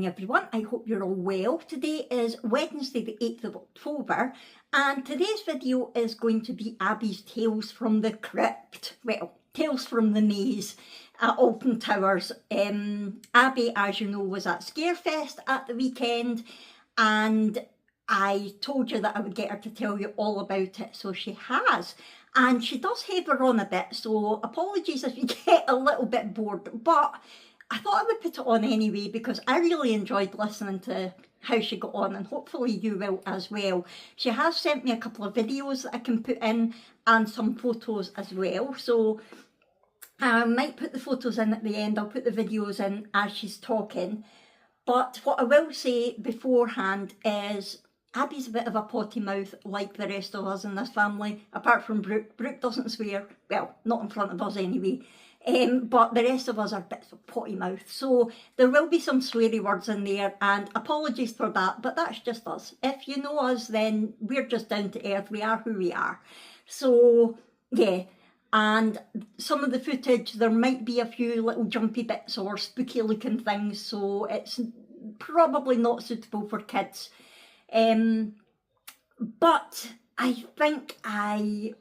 morning everyone, I hope you're all well. Today is Wednesday the 8th of October and today's video is going to be Abby's Tales from the Crypt, well, Tales from the Maze at Alton Towers. Abby, as you know, was at Scarefest at the weekend and I told you that I would get her to tell you all about it, so she has. And she does haver on a bit, so apologies if you get a little bit bored, but I thought I would put it on anyway because I really enjoyed listening to how she got on and hopefully you will as well. She has sent me a couple of videos that I can put in and some photos as well. So I might put the photos in at the end, I'll put the videos in as she's talking. But what I will say beforehand is Abby's a bit of a potty mouth like the rest of us in this family, apart from Brooke. Brooke doesn't swear, well, not in front of us anyway. But the rest of us are bits of potty mouth, so there will be some sweary words in there and apologies for that, but that's just us. If you know us, then we're just down to earth, we are who we are. So yeah, and some of the footage, there might be a few little jumpy bits or spooky looking things, so it's probably not suitable for kids. But I think I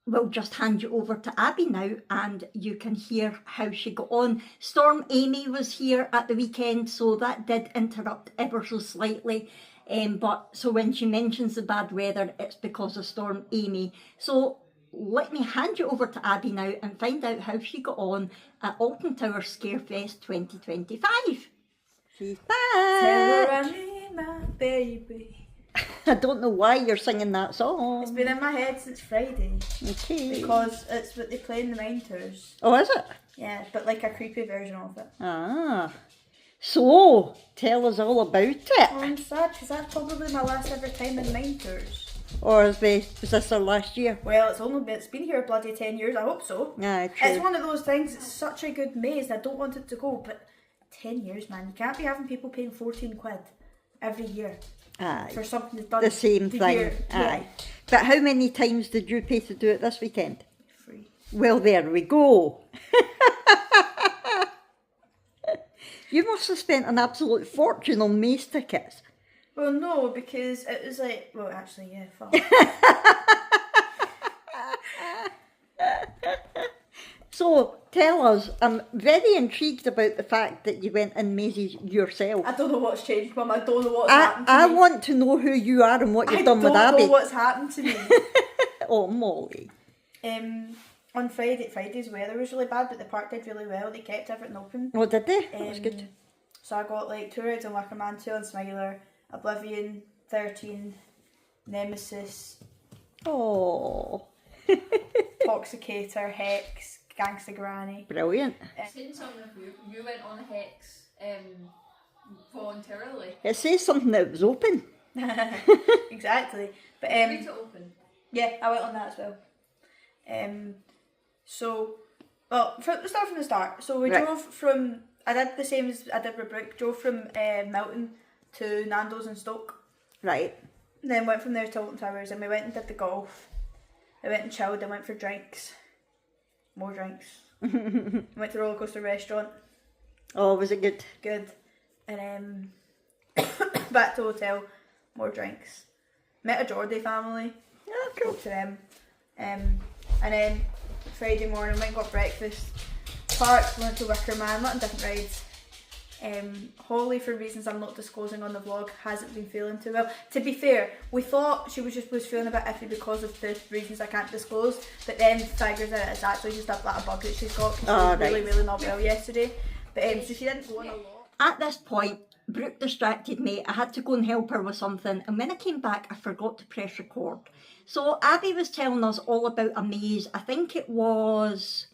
will just hand you over to Abby now and you can hear how she got on. Storm Amy was here at the weekend, so that did interrupt ever so slightly. But so when she mentions the bad weather, it's because of Storm Amy. So let me hand you over to Abby now and find out how she got on at Alton Towers Scarefest 2025. She's back! Tell her I need my baby. I don't know why you're singing that song. It's been in my head since Friday. Okay. Because it's what they play in the mine tours. Oh, is it? Yeah, but like a creepy version of it. Ah. So, tell us all about it. Oh, I'm sad because that's probably my last ever time in mine tours. Or was this our last year? Well, it's been here bloody 10 years, I hope so. Yeah, true. It's one of those things, it's such a good maze, I don't want it to go, but 10 years, man, you can't be having people paying 14 quid every year. Aye. For something that's done The same thing. year. Aye. Yeah. But how many times did you pay to do it this weekend? Free. Well, there we go. You must have spent an absolute fortune on maze tickets. Well, no, because it was like, well, actually, yeah, fuck. So, tell us, I'm very intrigued about the fact that you went in mazes yourself. I don't know what's changed, Mum. I don't know what's happened to me. I want to know who you are and what you've done with Abby. I don't know what's happened to me. Oh, Molly. On Friday's weather was really bad, but the park did really well. They kept everything open. Oh, did they? That was good. So I got like 2 rides on Wicker Man, 2 on Smiler, Oblivion, 13, Nemesis. Oh. Toxicator, Hex, Gangsta Granny. Brilliant. Saying something if you went on a hex voluntarily. It says something that was open. Exactly. But Free to open. yeah, I went on that as well. So, well, start from the start. So we drove from, I did the same as I did with Brooke, drove from Milton to Nando's in Stoke. Right. Then went from there to Alton Towers and we went and did the golf. I went and chilled and went for drinks. More drinks. Went to the roller coaster restaurant. Oh, was it good? Good. And back to hotel. More drinks. Met a Geordie family. Oh, cool. Spoke to them. And then Friday morning went and got breakfast. Parked, went to Wicker Man, went on different rides. Holly, for reasons I'm not disclosing on the vlog, hasn't been feeling too well. To be fair, we thought she was feeling a bit iffy because of the reasons I can't disclose, but then figures out it's actually just a bug that she's got because she was really not well yesterday. But so she didn't go on a lot. At this point, Brooke distracted me. I had to go and help her with something, and when I came back, I forgot to press record. So Abby was telling us all about a maze. I think it was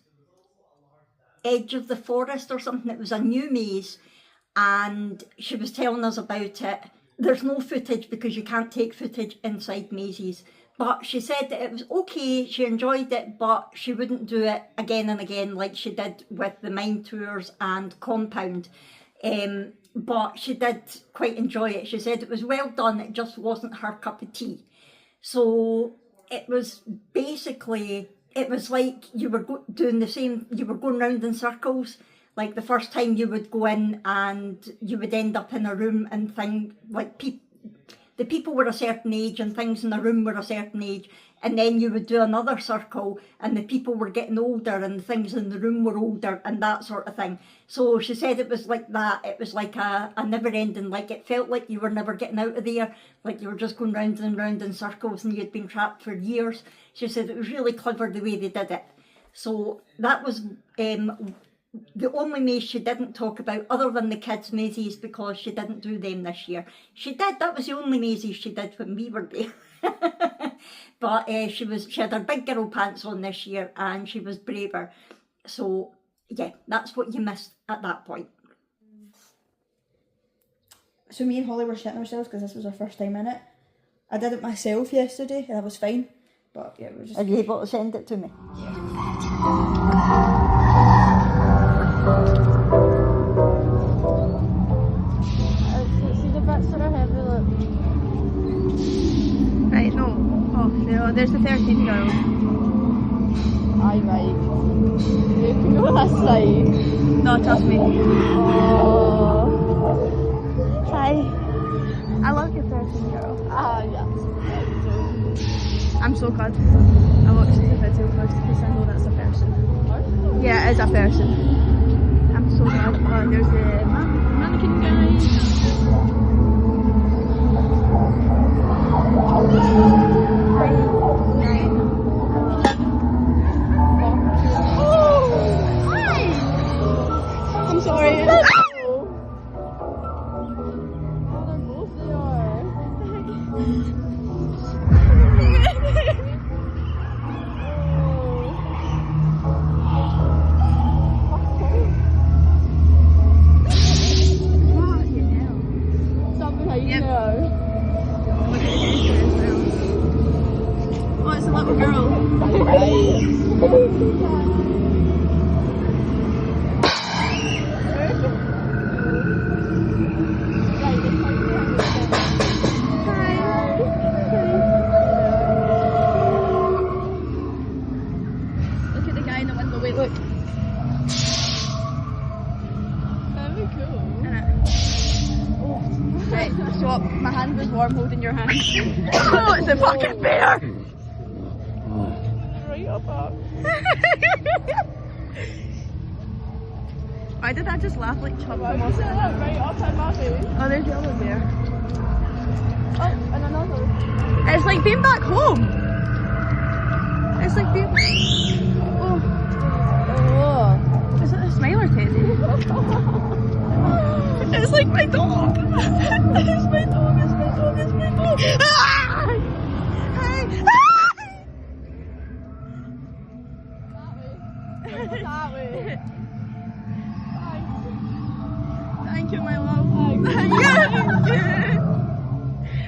Edge of the Forest or something. It was a new maze. And she was telling us about it. There's no footage because you can't take footage inside mazes, but she said that it was okay, she enjoyed it, but she wouldn't do it again and again like she did with the mine tours and Compound. But she did quite enjoy it. She said it was well done, it just wasn't her cup of tea. So it was basically, it was like you were doing the same, you were going round in circles. Like the first time you would go in and you would end up in a room and the people were a certain age and things in the room were a certain age, and then you would do another circle and the people were getting older and things in the room were older and that sort of thing. So she said it was like that. It was like a never ending, like it felt like you were never getting out of there, like you were just going round and round in circles and you'd been trapped for years. She said it was really clever the way they did it. So that was the only maze she didn't talk about, other than the kids' mazes, because she didn't do them this year. She did, that was the only mazes she did when we were there. But she had her big girl pants on this year and she was braver. So yeah, that's what you missed at that point. So me and Holly were shitting ourselves because this was our first time in it. I did it myself yesterday and I was fine. But yeah, we're just... Are you able to send it to me? See the bits that are heavy, look. Right, no. Oh, no, there's the 13 girl. Aye, right. You can go this side. No, trust me. Oh. Hi. I love your 13 girl. Ah, yes. I'm so glad I watched the video first because I know that's a person. Yeah, it is a person. I'm so glad. Oh, there's the mannequin guy. I'm sorry. Oh, it's a little girl. Look at the guy in the window. Wait, look. That'd be cool. Right, so my hand was warm holding your hand. Oh, it's a fucking bear! Right up. Why did I just laugh like Chub? Why did you say that right up in my face? Oh, there's the other bear. Oh, and another. It's like being back home. It's like being... Oh, Oh. is it a smiler, Teddy? It's like my dog. It's my dog, it's my dog, it's my dog. Ah! Hi. That way. Thank you, my love. Thanks. Yeah.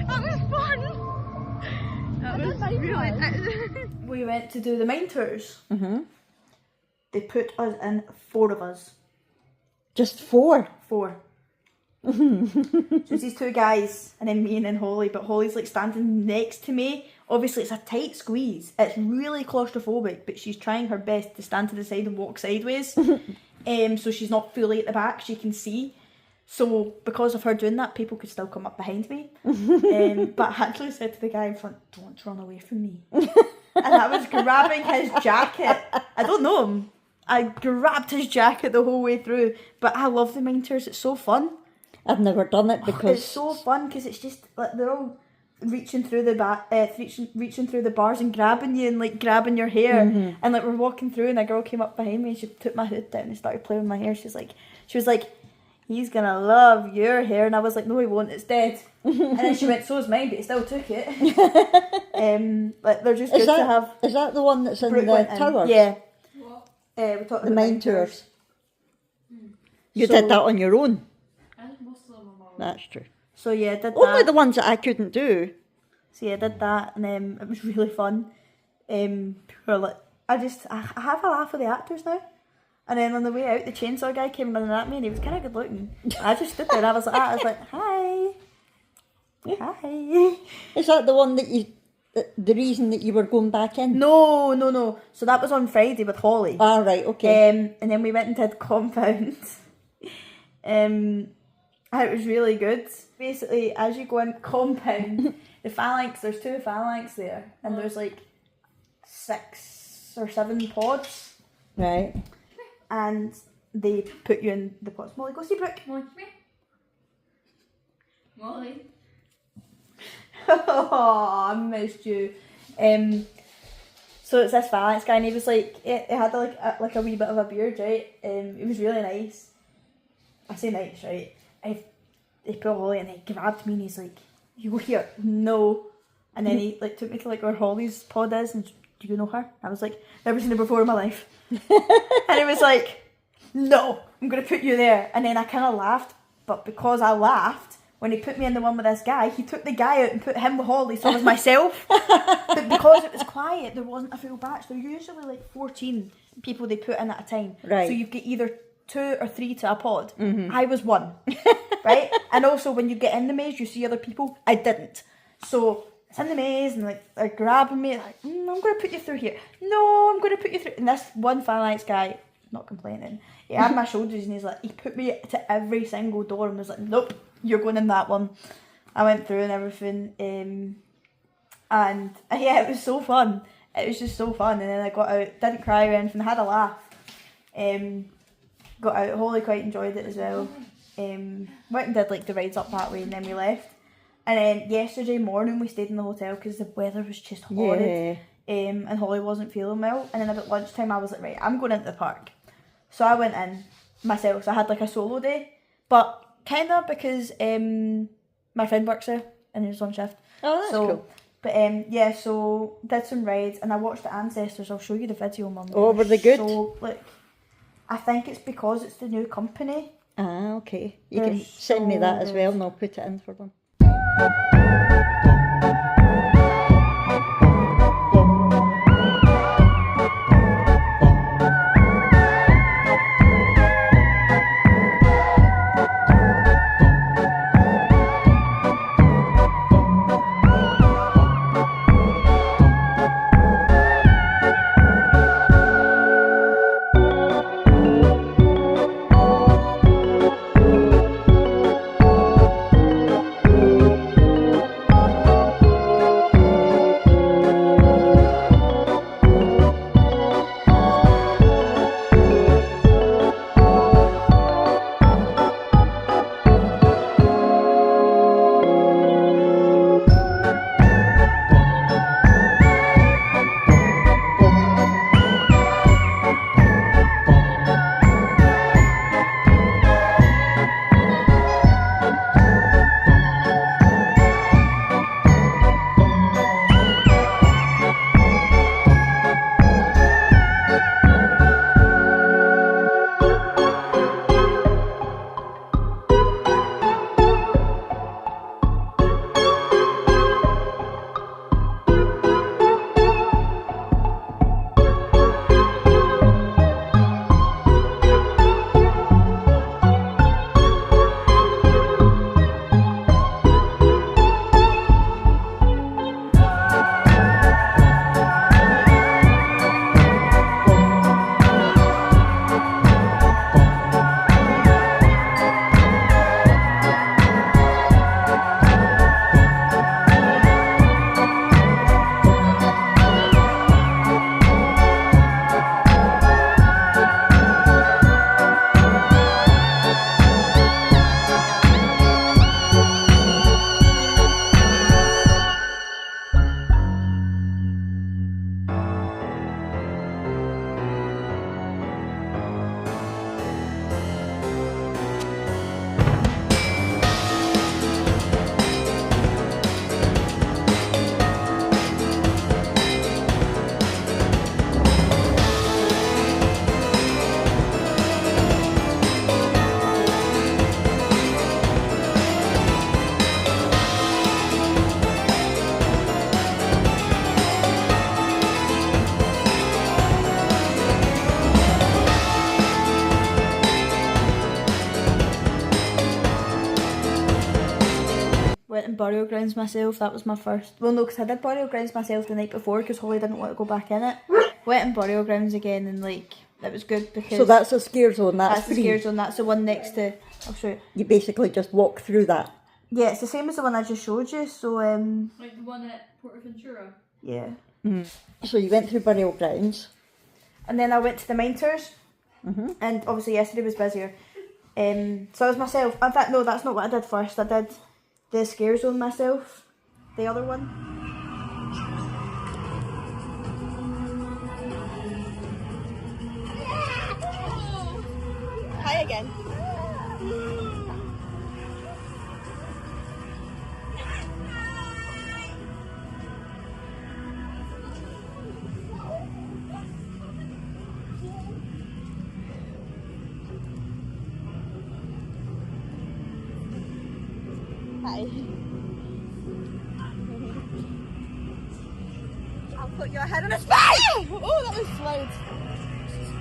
That was fun. That was really... We went to do the mine tours. Mm-hmm. They put us in 4 of us. Just 4? 4. So it's these 2 guys and then me and then Holly, but Holly's like standing next to me. Obviously it's a tight squeeze. It's really claustrophobic, but she's trying her best to stand to the side and walk sideways. So she's not fully at the back, she can see. So because of her doing that, people could still come up behind me. But I actually said to the guy in front, "Don't run away from me." And I was grabbing his jacket. I don't know him. I grabbed his jacket the whole way through. But I love the mine tours, it's so fun. I've never done it because... It's so fun because it's just like they're all reaching through the reaching through the bars and grabbing you and like grabbing your hair. And like we're walking through and a girl came up behind me and she took my hood down and started playing with my hair. She was like, "He's gonna love your hair," and I was like, "No, he won't. It's dead." And then she went, "So is mine," but he still took it. Like they're just good to have. Is that the one that's in Brooke the went in. towers? Yeah. What? We talked The about mine tours. You So- did that on your own. I think most of them are more. That's true. So yeah, I did Only that. the ones that I couldn't do. So yeah, I did that, and it was really fun. People were like, I have a laugh with the actors now. And then on the way out, the chainsaw guy came running at me, and he was kind of good looking. I just stood there, and I was like, "Hi, hi." Is that the one that you the reason that you were going back in? No. So that was on Friday with Holly. Ah, right, okay. And then we went and did Compound. And it was really good. Basically, as you go in Compound, the phalanx, there's 2 phalanx there, and there's like 6 or 7 pods. Right. And they put you in the pods. Molly, go see Brooke. Molly, come here. Molly. Oh, I missed you. So it's this phalanx guy, and he was like, he had like a wee bit of a beard, right? It was really nice. I say nice, right? He put Holly and he grabbed me and he's like, "You go here." No. And then he like took me to like where Holly's pod is, and do you know her? I was like, never seen her before in my life. And he was like, "No, I'm gonna put you there." And then I kind of laughed, but because I laughed, when he put me in the one with this guy, he took the guy out and put him with Holly, so I was myself. But because it was quiet, there wasn't a full batch. There were usually like 14 people they put in at a time. Right. So you get either 2 or 3 to a pod. I was 1. Right? And also when you get in the maze, you see other people. I didn't. So it's in the maze and like they're grabbing me, like, I'm going to put you through here. No, I'm going to put you through. And this one phalanx guy, not complaining, he had my shoulders and he's like, he put me to every single door and was like, "Nope, you're going in that one." I went through and everything. And yeah, it was so fun. It was just so fun. And then I got out, didn't cry or anything, had a laugh. Got out, Holly quite enjoyed it as well. Went and did like the rides up that way and then we left. And then yesterday morning we stayed in the hotel because the weather was just horrid. And Holly wasn't feeling well. And then about lunchtime I was like, right, I'm going into the park. So I went in myself. So I had like a solo day. But kind of because my friend works there and he was on shift. Oh, that's cool. But yeah, so did some rides and I watched the Ancestors. I'll show you the video, Mum. Oh, were they good? So, like, I think it's because it's the new company. Ah, okay. You They're can send me that as so well and I'll put it in for them. in burial grounds myself. That was my first. Well, no, because I did burial grounds myself the night before because Holly didn't want to go back in it. Went in burial grounds again and like it was good because. So that's a scare zone. That's the free. scare zone. That's the one next to. I'll show you. You basically just walk through that. Yeah, it's the same as the one I just showed you. So Like the one at Portaventura. yeah. So you went through burial grounds. And then I went to the Minters, and obviously yesterday was busier. So I was myself. In fact, no, that's not what I did first. I did the scare zone myself, the other one. Hi again. Hi. I'll put your head in a spike! Oh, that was loud.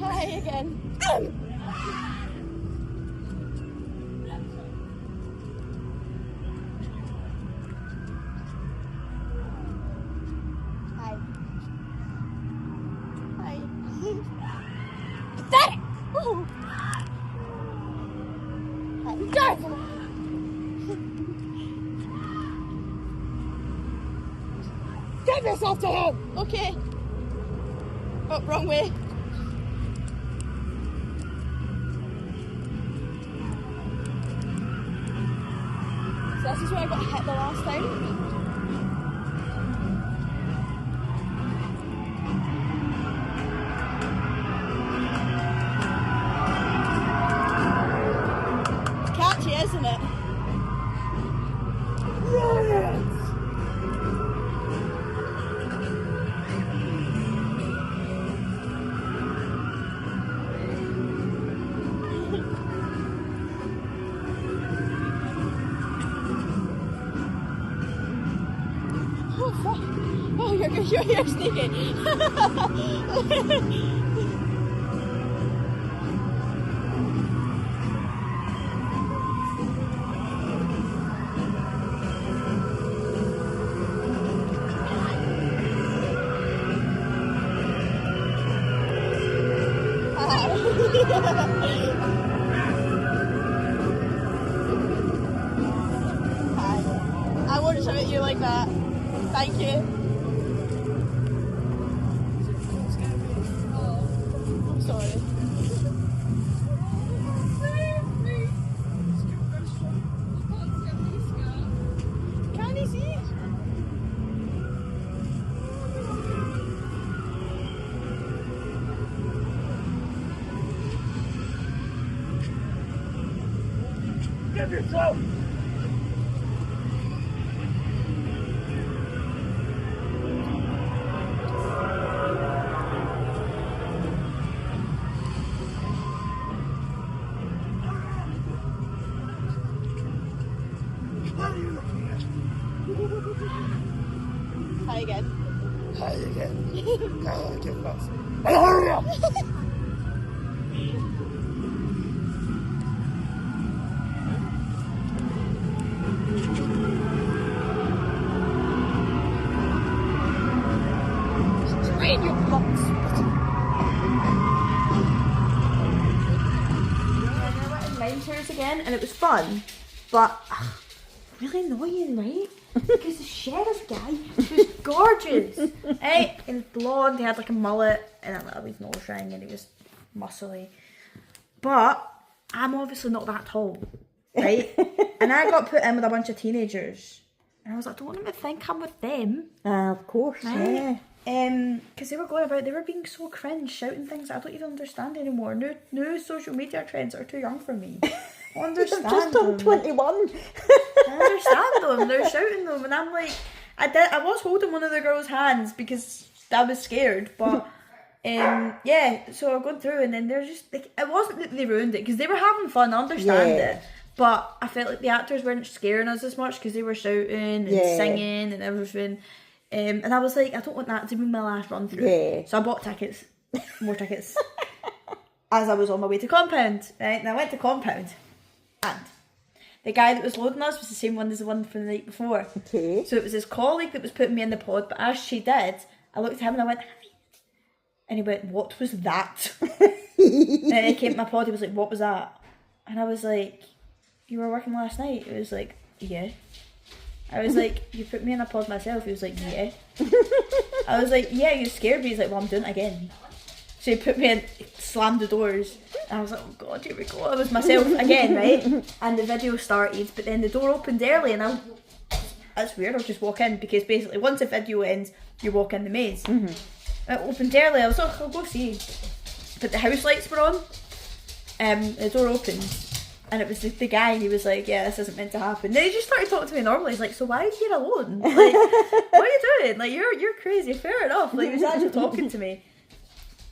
Hi again. Hi. Hi. Pathetic! Oh. Get yourself to him! Okay. Oh, wrong way. So this is where I got hit the last time. Catchy, isn't it? Oh, fuck. Oh, you're sneaking. I won't shout at you like that. Thank you. I'm sorry. Can you see? Give yourself! Hi again. Hi again. Oh, give us. Hurry up! Train your blocks. I went in Minters again and it was fun, but really annoying, right? Because the sheriff guy was gorgeous, right? He was blonde, he had like a mullet and a wee nose ring and he was muscly. But I'm obviously not that tall, right? And I got put in with a bunch of teenagers. And I was like, I don't want them to think I'm with them. Of course, Right? yeah. Because they were going about, they were being so cringe, shouting things that I don't even understand anymore. New social media trends are too young for me. I understand Just them. on 21. I understand them. They're shouting them, and I'm like, I was holding one of the girls' hands because I was scared, but yeah. So I'm going through, and then they're just like, it wasn't that they ruined it because they were having fun. I understand Yeah. it, but I felt like the actors weren't scaring us as much because they were shouting and Yeah. singing and everything. And I was like, I don't want that to be my last run through. Yeah. So I bought tickets, more tickets. as I was on my way to compound, right? And I went to compound, and the guy that was loading us was the same one as the one from the night before. Okay. So it was his colleague that was putting me in the pod, but as she did, I looked at him and I went, hi. And he went, what was that? And then he came to my pod, he was like, what was that? And I was like, you were working last night? He was like, yeah. I was like, you put me in a pod myself? He was like, yeah. I was like, yeah, you scared me. He's like, well, I'm doing it again. So he put me in, slammed the doors, and I was like, oh god, here we go. I was myself again, right? And the video started, but then the door opened early, and that's weird, I'll just walk in, because basically once the video ends, you walk in the maze. It opened early, I was like, I'll go see. But the house lights were on, the door opened, and it was the guy, he was like, yeah, this isn't meant to happen. Then he just started talking to me normally. He's like, so why are you here alone? Like, what are you doing? Like, you're crazy, fair enough. Like, he was actually talking to me.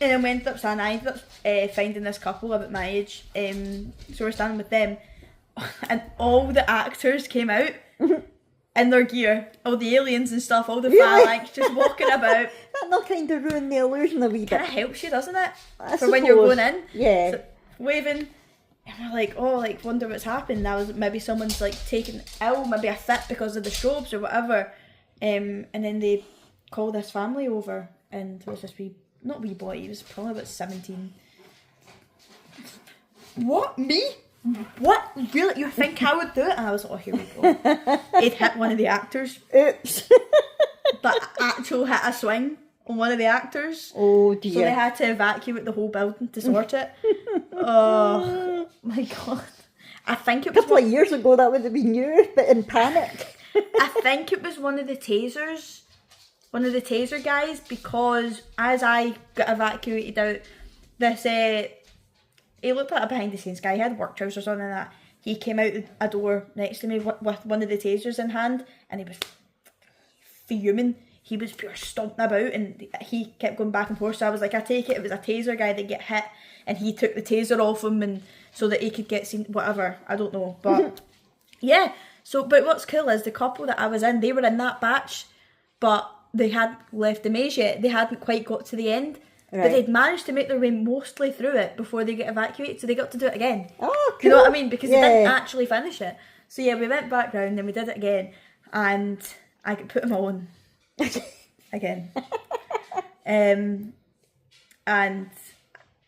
And then we ended up standing, I ended up finding this couple about my age, so we're standing with them, and all the actors came out in their gear, all the aliens and stuff, all the phalanx just walking about. That not kind of ruin the illusion a wee bit. Kind of helps you, doesn't it? I For when you're suppose. going in. Yeah. So, waving, and we're like, oh, like, wonder what's happened. That was maybe someone's like taken ill, maybe a fit because of the strobes or whatever. And then they called this family over, and there was this not wee boy, he was probably about 17. What? Me? What? Really? You think I would do it? And I was like, oh, here we go. He'd hit one of the actors. Oops. But actual hit a swing on one of the actors. Oh dear. So they had to evacuate the whole building to sort it. Oh my god. I think it A was couple of years ago that would have been you, but in panic. I think it was one of the tasers. One of the taser guys, because as I got evacuated out, this he looked like a behind the scenes guy, he had work trousers on and that. He came out a door next to me with one of the tasers in hand, and he was fuming. He was pure stomping about, and he kept going back and forth. So I was like, I take it was a taser guy that get hit, and he took the taser off him, and so that he could get seen, whatever, I don't know. But yeah, so but what's cool is the couple that I was in, they were in that batch, but they hadn't left the maze yet. They hadn't quite got to the end. Right. But they'd managed to make their way mostly through it before they get evacuated, so they got to do it again. Oh, cool. You know what I mean? Because Yeah. they didn't actually finish it. So yeah, we went back round and we did it again, and I could put them on again. And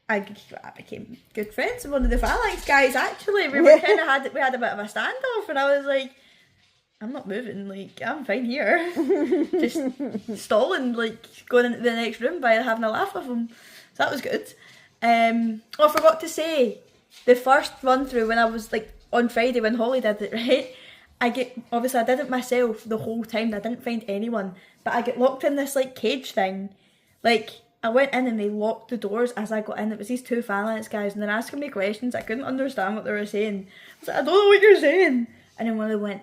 I became good friends with one of the phalanx guys. Actually, we were kind of had a bit of a standoff, and I was like, I'm not moving, like, I'm fine here. Just stalling, like, going into the next room by having a laugh with him. So that was good. Oh, I forgot to say, the first run through when I was, like, on Friday when Holly did it, right? Obviously I did it myself the whole time, I didn't find anyone. But I get locked in this, like, cage thing. Like, I went in and they locked the doors as I got in. It was these two phalanx guys, and they're asking me questions. I couldn't understand what they were saying. I was like, I don't know what you're saying. And then one of them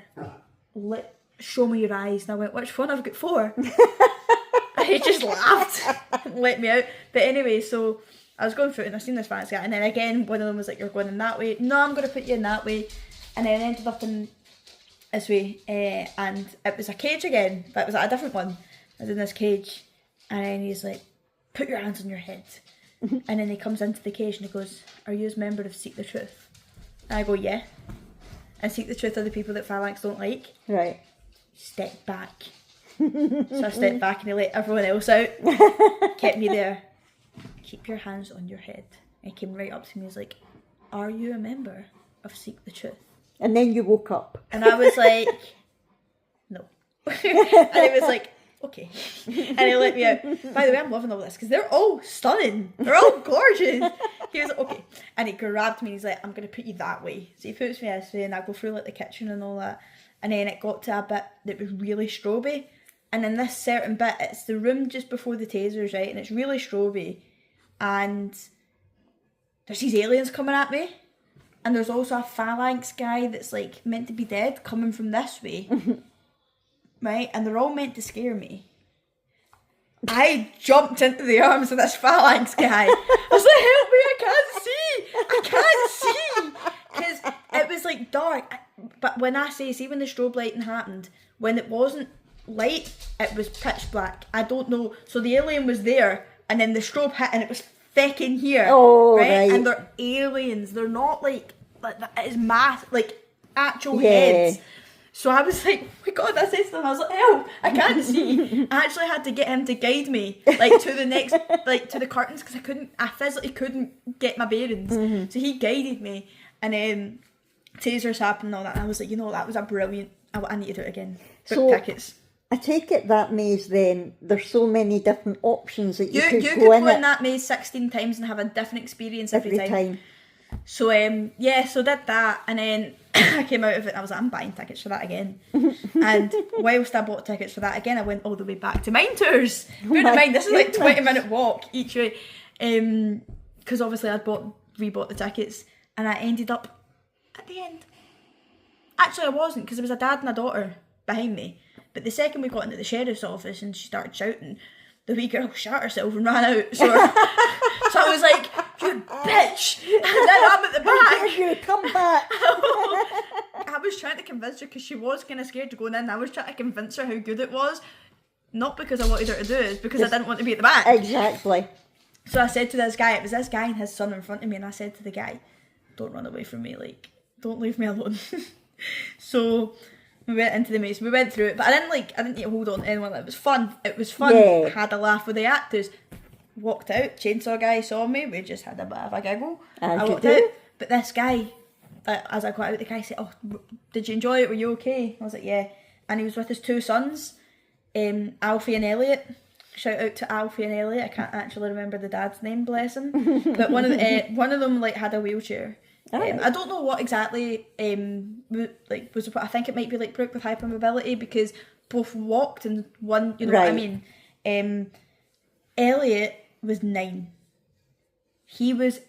went, show me your eyes. And I went, which one? I've got 4. And he just laughed and let me out. But anyway, so I was going through it and I seen this fancy guy, and then again one of them was like, you're going in that way. No, I'm going to put you in that way. And then I ended up in this way, and it was a cage again, but it was like a different one. I was in this cage, and then he's like, put your hands on your head. And then he comes into the cage and he goes, are you a member of Seek the Truth? And I go, yeah. And Seek the Truth are the people that phalanx don't like. Right. Step back. So I stepped back and he let everyone else out. Kept me there. Keep your hands on your head. And he came right up to me and was like, are you a member of Seek the Truth? And then you woke up. And I was like, no. And he was like, okay. And he let me out. By the way, I'm loving all this because they're all stunning. They're all gorgeous. He was like, okay. And he grabbed me and he's like, I'm going to put you that way. So he puts me this way and I go through like the kitchen and all that. And then it got to a bit that was really stroby. And in this certain bit, it's the room just before the tasers, right? And it's really stroby. And there's these aliens coming at me. And there's also a phalanx guy that's like meant to be dead coming from this way. Right? And they're all meant to scare me. I jumped into the arms of this phalanx guy. I was like, help me, I can't see. Because it was like dark. But when I see when the strobe lighting happened, when it wasn't light, it was pitch black. I don't know. So the alien was there, and then the strobe hit, and it was fecking here. Oh, right. And they're aliens. They're not like it's mass, like actual Yeah. heads. So I was like, oh my God, I said to them, I was like, help, I can't see. I actually had to get him to guide me, like, to the next, like, to the curtains, because I physically couldn't get my bearings. So he guided me, and then tasers happened and all that, and I was like, you know, that was a brilliant, I need to do it again. Book tickets. I take it that maze then, there's so many different options that you could could go in go in it that maze 16 times and have a different experience every time. So so did that, and then I came out of it and I was like, I'm buying tickets for that again. And whilst I bought tickets for that again, I went all the way back to Mine Tours. Bear in mind, this is like 20-minute walk each way. Because obviously I'd rebought the tickets, and I ended up at the end. Actually I wasn't, because there was a dad and a daughter behind me. But the second we got into the sheriff's office and she started shouting, the wee girl shot herself and ran out. So I was like, you bitch! And then I'm at the back. You come back. I was trying to convince her, because she was kind of scared to go in. I was trying to convince her how good it was. Not because I wanted her to do it, it's because I didn't want to be at the back. Exactly. So I said to this guy, it was this guy and his son in front of me, and I said to the guy, don't run away from me, like, don't leave me alone. So we went into the maze, we went through it, but I didn't need to hold on to anyone. It was fun. Yeah. I had a laugh with the actors. Walked out, chainsaw guy saw me, we just had a bit of a giggle. I walked out, but this guy, as I got out, the guy said, oh, did you enjoy it, were you okay? I was like, yeah. And he was with his two sons, Alfie and Elliot. Shout out to Alfie and Elliot. I can't actually remember the dad's name, bless him. But one of them like had a wheelchair. I don't know what exactly was. I think it might be like Brooke with hypermobility, because both walked and one. You know what I mean? Elliot was 9. He was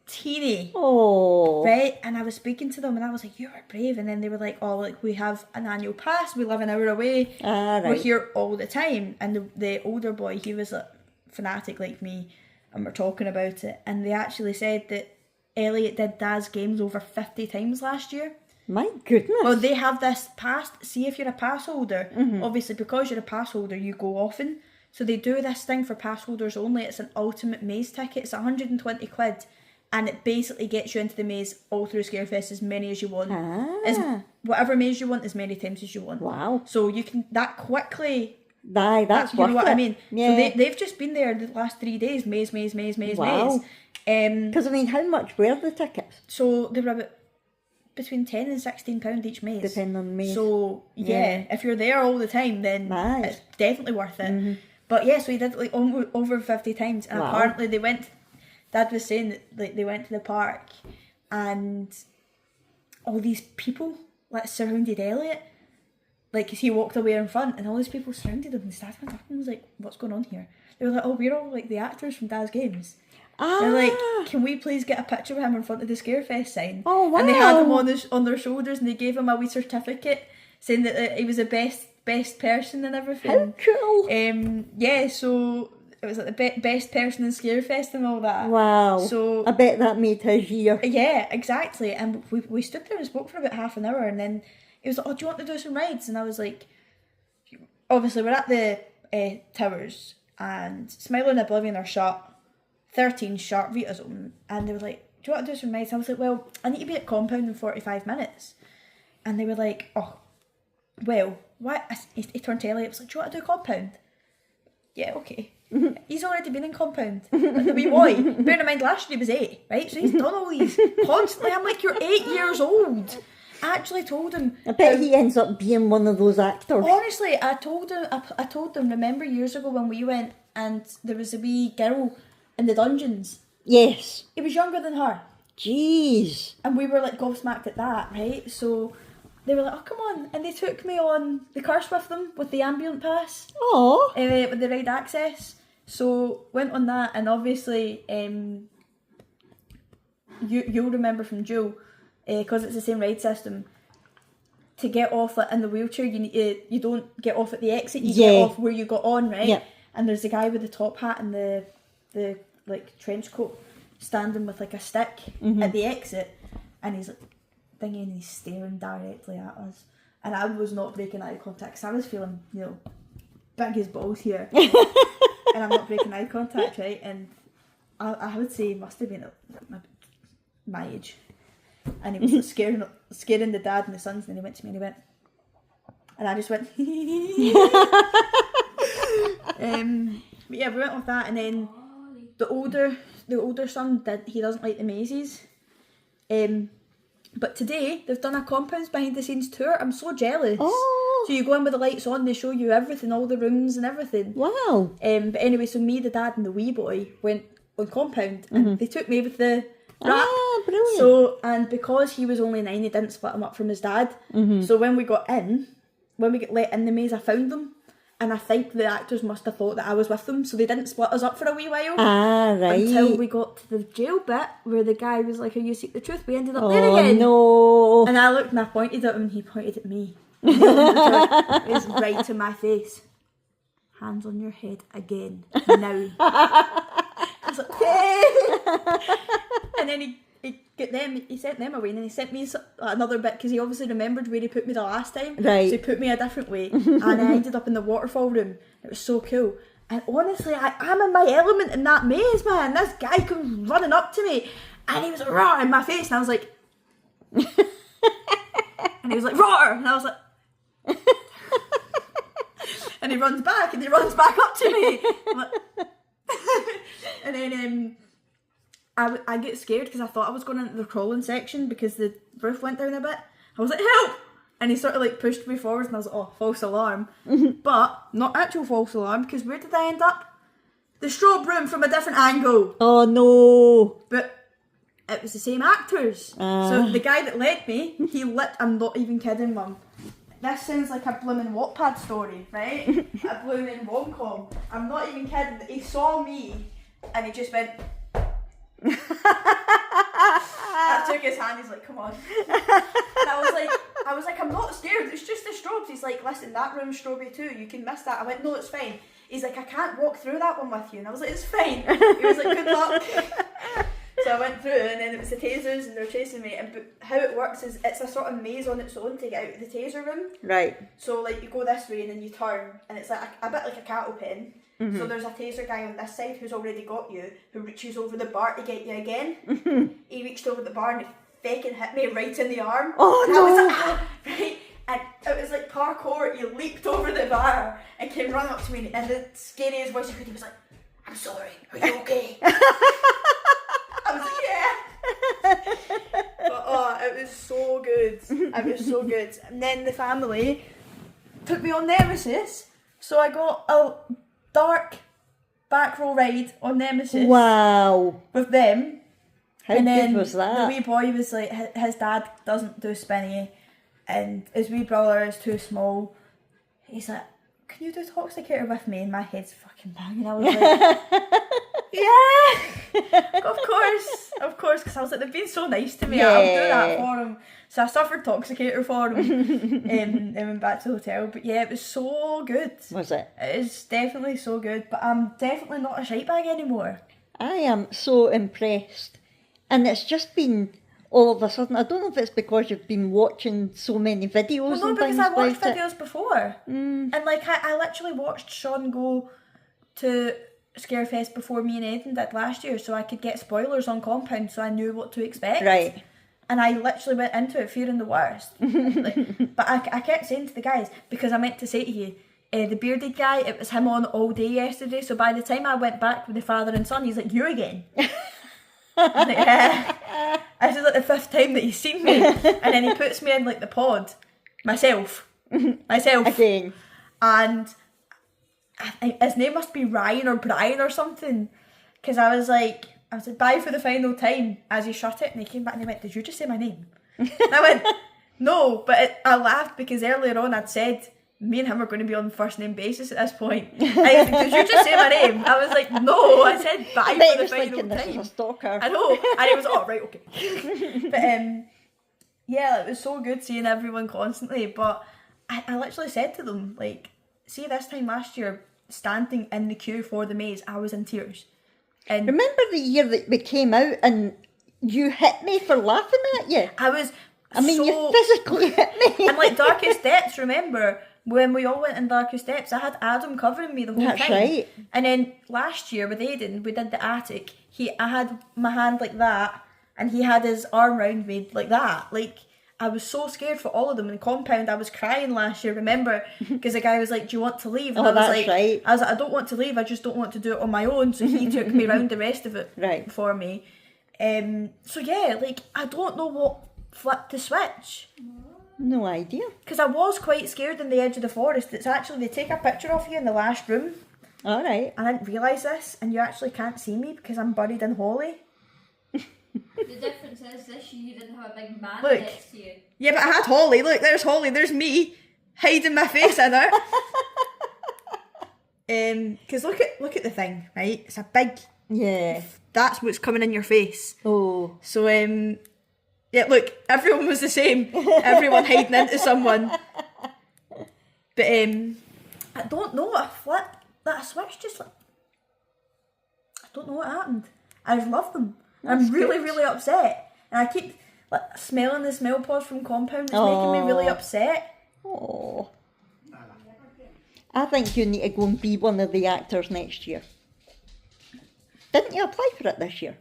teeny. Oh. Right, and I was speaking to them and I was like, you are brave. And then they were like, oh, like, we have an annual pass, we live an hour away, we're here all the time. And the older boy, he was a fanatic like me, and we're talking about it, and they actually said that Elliot did Daz games over 50 times last year. My goodness. Well, they have this pass. See, if you're a pass holder, obviously because you're a pass holder, you go often. So they do this thing for pass holders only. It's an ultimate maze ticket. It's 120 quid. And it basically gets you into the maze all through Scarefest, as many as you want. Whatever maze you want, as many times as you want. Wow. So you can, that quickly... that's worth you know what it. I mean? Yeah. So they've just been there the last 3 days. Maze. Wow. Because, I mean, how much were the tickets? So they were about between £10 and £16 each maze. Depending on the maze. So, yeah, if you're there all the time, then it's definitely worth it. But yeah, so he did it like over 50 times. And apparently they went... Dad was saying that like they went to the park and all these people like surrounded Elliot. Like, cause he walked away in front and all these people surrounded him, and Dad went up and was like, what's going on here? They were like, oh, we're all like the actors from Daz Games. They're like, can we please get a picture of him in front of the Scarefest sign? Oh, wow. And they had him on their shoulders, and they gave him a wee certificate saying that he was the best person and everything. How cool. Yeah, so it was like the best person in Scarefest and all that. Wow. So I bet that made his year. Yeah, exactly. And we stood there and spoke for about half an hour, and then he was like, oh, do you want to do some rides? And I was like, obviously we're at the towers, and Smile and Oblivion are shut, 13 shut, Rita's open, and they were like, do you want to do some rides? I was like, well, I need to be at Compound in 45 minutes. And they were like, oh, well, what? He turned to Elliot, was like, do you want to do Compound? Yeah, okay. He's already been in Compound. Like the wee boy. Bear in mind, last year he was 8, right? So he's done all these constantly. I'm like, you're 8 years old. I actually told him. I bet he ends up being one of those actors. Honestly, I told him, remember years ago when we went and there was a wee girl in the dungeons? Yes. He was younger than her. Jeez. And we were like gobsmacked at that, right? So they were like, oh, come on. And they took me on the curse with them with the ambient pass. Oh. With the ride access. So went on that, and obviously you'll remember from Joe, because it's the same ride system, to get off in the wheelchair you don't get off at the exit, you get off where you got on, right? Yep. And there's the guy with the top hat and the like trench coat standing with like a stick at the exit, and he's like thinking, and he's staring directly at us, and I was not breaking eye contact because I was feeling, you know, big as balls here. And I'm not breaking eye contact, right? And I would say he must have been my age. And he was like, scaring the dad and the sons, and then he went to me and he went, and I just went, but yeah, we went with that, and then the older son he doesn't like the mazes. But today they've done a compounds behind the scenes tour. I'm so jealous. Oh. So you go in with the lights on, they show you everything, all the rooms and everything. Wow. But anyway, so me, the dad, and the wee boy went on compound, and they took me with the wrap. Ah, brilliant. So, and because he was only 9, they didn't split him up from his dad. So when we got let in the maze, I found them. And I think the actors must have thought that I was with them, so they didn't split us up for a wee while. Ah, right. Until we got to the jail bit where the guy was like, "Are you seek the truth?" We ended up there again. Oh, no. And I looked and I pointed at him and he pointed at me. It was right to my face. Hands on your head again. Now. I was like, okay. And then he sent them away, and then he sent me another bit because he obviously remembered where he put me the last time. Right. So he put me a different way. And I ended up in the waterfall room. It was so cool. And honestly, I'm in my element in that maze, man. This guy comes running up to me and he was like, "Roar," in my face, and I was like, and he was like, "Roar," and I was like, and he runs back up to me. I'm like, and then I get scared because I thought I was going into the crawling section because the roof went down a bit. I was like, "Help!" And he sort of like pushed me forward, and I was like, "Oh, false alarm." But not actual false alarm, because where did I end up? The strobe room from a different angle. Oh, no. But it was the same actors. So the guy that led me, I'm not even kidding, Mum. This sounds like a blooming Wattpad story, right? A blooming rom-com. I'm not even kidding. He saw me and he just went... I took his hand, he's like, "Come on." And I was like, "I'm not scared, it's just the strobes." He's like, "Listen, that room's stroby too, you can miss that." I went, "No, it's fine." He's like, "I can't walk through that one with you." And I was like, "It's fine." He was like, "Good luck." So I went through, and then it was the tasers, and they're chasing me. And how it works is it's a sort of maze on its own to get out of the taser room. Right. So like you go this way and then you turn, and it's like a bit like a cattle pen. So there's a taser guy on this side who's already got you, who reaches over the bar to get you again. He reached over the bar and he fucking hit me right in the arm. Oh, and no. I was like, "Ah!" Right? And it was like parkour. He leaped over the bar and came running up to me, and the scariest voice he could, he was like, "I'm sorry, are you okay?" I was like, "Yeah." But oh, it was so good. It was so good. And then the family took me on Nemesis, so I got a dark back row ride on Nemesis. Wow. With them. How and then good was that? the wee boy was like, his dad doesn't do spinny, and his wee brother is too small. He's like, "Can you do Toxicator with me?" And my head's fucking banging. I was like, "Yeah, of course," because I was like, they've been so nice to me. Yeah. I'll do that for him. So I suffered Toxicator for him and went back to the hotel. But yeah, it was so good. Was it? It is definitely so good, but I'm definitely not a shite bag anymore. I am so impressed. And it's just been all of a sudden, I don't know if it's because you've been watching so many videos Well, no, and because things I watched about videos before. And like, I literally watched Sean go to Scarefest before me and Aidan did last year, so I could get spoilers on Compound, so I knew what to expect. Right. And I literally went into it fearing the worst. But I kept saying to the guys, because I meant to say to you, the bearded guy, it was him on all day yesterday, so by the time I went back with the father and son, he's like, "You again?" I was like, "Yeah." This is like the 5th time that he's seen me. And then he puts me in like the pod, myself. Again. And his name must be Ryan or Brian or something, because I was like, "Bye for the final time," as he shut it, and he came back and he went, "Did you just say my name?" And I went, "No," but I laughed because earlier on I'd said me and him are going to be on first name basis at this point. And he was like, "Did you just say my name?" I was like, "No, I said bye for the final This is time." a stalker. I know, and he was, "Oh, right, okay." But yeah, it was so good seeing everyone constantly. But I literally said to them, like, see, this time last year, standing in the queue for the maze, I was in tears. And Remember the year that we came out and you hit me for laughing at you? I was I mean, so, you physically hit me. and like Darkest Depths, remember when we all went in Darkest Depths? I had Adam covering me the whole That's time. right. And then last year with Aiden, we did the attic. I had my hand like that, and he had his arm round me like that. Like, I was so scared for all of them. In Compound, I was crying last year, remember? Because the guy was like, do you want to leave? And Oh, I was that's like, right. I was like, I don't want to leave, I just don't want to do it on my own. So he took me round the rest of it Right. for me. So yeah, like, I don't know what flip to switch. No idea. Because I was quite scared in the edge of the forest. It's actually, they take a picture of you in the last room. All right. I didn't realise this, and you actually can't see me because I'm buried in holly. The difference is this year you didn't have a big man Look. next to you. Yeah, but I had Holly. Look, there's Holly. There's me hiding my face in her. Because look at the thing, right? It's a big. Yeah. That's what's coming in your face. Oh. So yeah. Look, everyone was the same. Everyone hiding into someone. But I don't know. I flipped. That switch just like. I don't know what happened. I just love them. I'm really, really upset. And I keep like smelling the smell pods from Compound. It's making me really upset. Oh. I think you need to go and be one of the actors next year. Didn't you apply for it this year?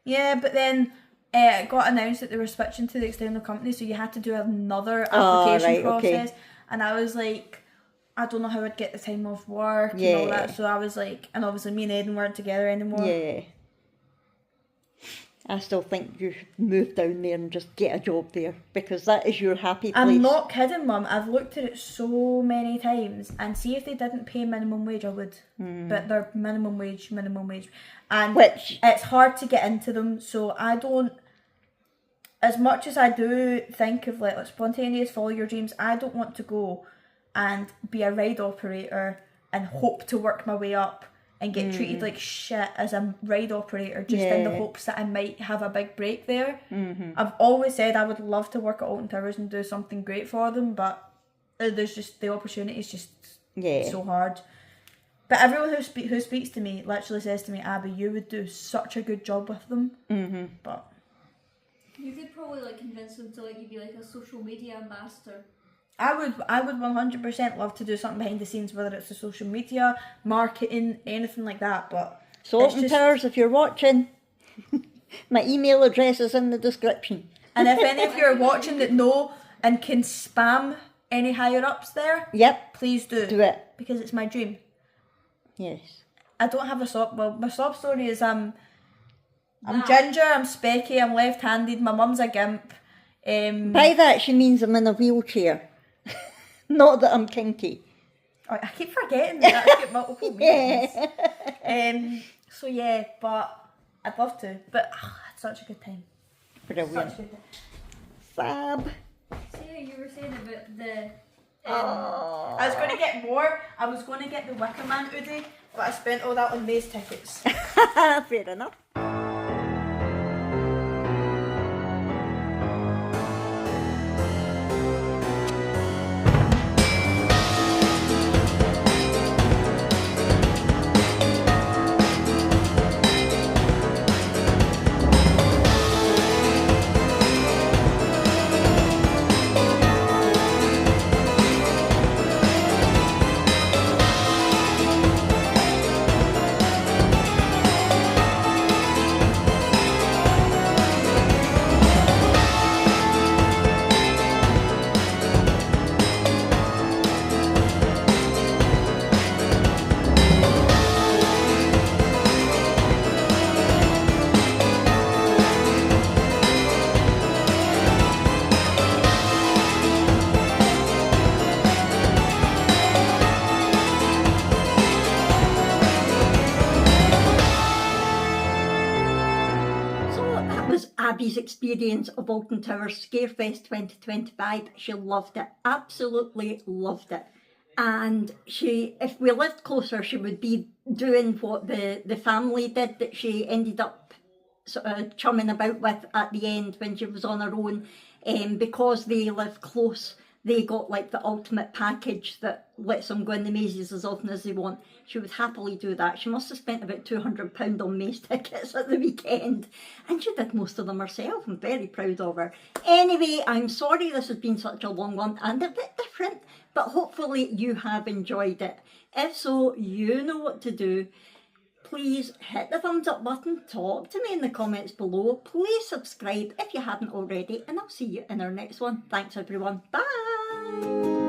Yeah, but then it got announced that they were switching to the external company, so you had to do another application process. Okay. And I was like, I don't know how I'd get the time off work and all that. So I was like, and obviously me and Aidan weren't together anymore. Yeah. I still think you should move down there and just get a job there, because that is your happy place. I'm not kidding, Mum. I've looked at it so many times, and see if they didn't pay minimum wage, I would. But they're minimum wage, and it's hard to get into them. So I don't. As much as I do think of like spontaneous follow your dreams, I don't want to go and be a ride operator and hope to work my way up and get treated like shit as a ride operator just in the hopes that I might have a big break there. I've always said I would love to work at Alton Towers and do something great for them, but there's just the opportunity is just so hard. But everyone who speaks to me literally says to me, Abby, you would do such a good job with them. But you could probably like convince them to like you be like a social media ambassador. I would 100% love to do something behind the scenes, whether it's the social media, marketing, anything like that. But so Alton Towers, if you're watching, my email address is in the description. And if any of you are watching that know and can spam any higher ups there, please do. Do it. Because it's my dream. Yes. I don't have a sob. Well, my sob story is I'm ginger, I'm specky, I'm left-handed, my mum's a gimp. By that she means I'm in a wheelchair. Not that I'm kinky. Oh, I keep forgetting that that's got multiple meanings. So yeah, but I'd love to. But it's such a good time. Brilliant. Such a good time. Fab. See, you were saying about the. I was going to get more. I was going to get the Wicker Man hoodie, but I spent all that on May's tickets. Fair enough. Abby's experience of Alton Towers Scarefest 2025. She loved it, absolutely loved it. And if we lived closer, she would be doing what the family did that she ended up sort of chumming about with at the end when she was on her own. Because they live close, they got like the ultimate package that lets them go in the mazes as often as they want, she would happily do that. She must have spent about £200 on maze tickets at the weekend, and she did most of them herself. I'm very proud of her. Anyway, I'm sorry this has been such a long one and a bit different, but hopefully you have enjoyed it. If so, you know what to do. Please hit the thumbs up button, talk to me in the comments below, please subscribe if you haven't already, and I'll see you in our next one. Thanks everyone, bye!